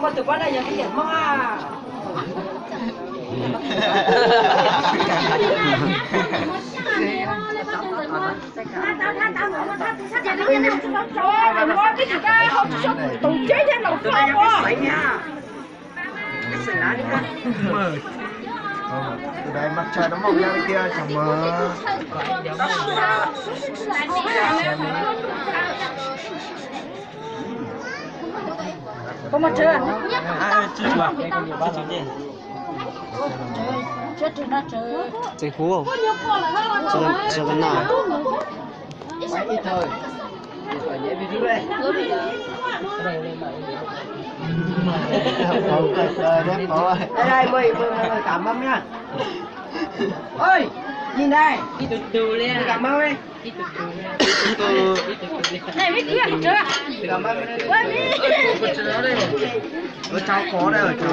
mà từ qua đây giờ cái gì mà tụ chế ra đầu phong quá. Từ đây mặt trời nó mọc ra bên kia chẳng mơ. Có mặt trời à? Chết rồi nó trời. Chơi phú không? Chơi cái nào? Quay ít thôi. Phải nhảy về dưới đây. Đây mời cảm ơn nha. Ôi, nhìn đây. Đi từ từ lên. Cảm ơn đi. Đi từ từ. Này mấy kia chưa? Cảm ơn đi. Ở cháu khó đây ở cháu.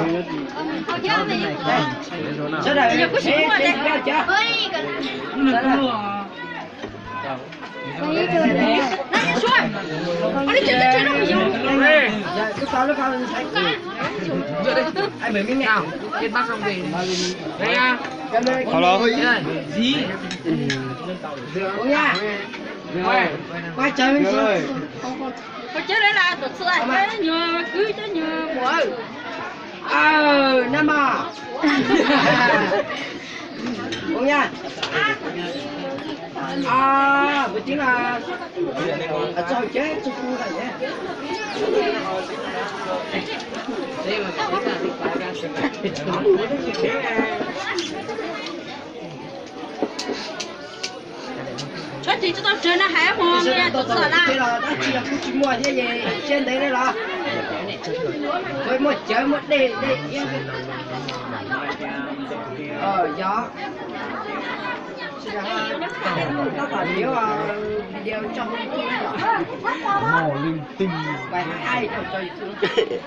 Sao đây? Giờ có chuyện mà đây. Chưa? Anh mới miếng nào? Cái bác xong về. Đây à. Hello. Gì? Uống nha. Quay chơi với rồi. Có chơi đấy là tụt xưa cái nhờ cứ cho nhờ bữa. Năm à. Uống nha. Với tiếng là cho chế cho cô này nhé. Cho chị cho tao chơi nó hả mồm nha, tụt xưa là. Thế là đã chỉ là cô chỉ mua thế gì trên đấy đây là. Với một chơi một đề đây. Gió. Nó còn nếu video trong màu linh tinh bài hai cho YouTube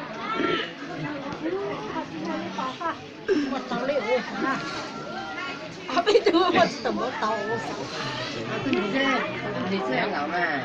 Một tàu liệu ha. Biết chưa một tàu tàu. đi xe ngảo mà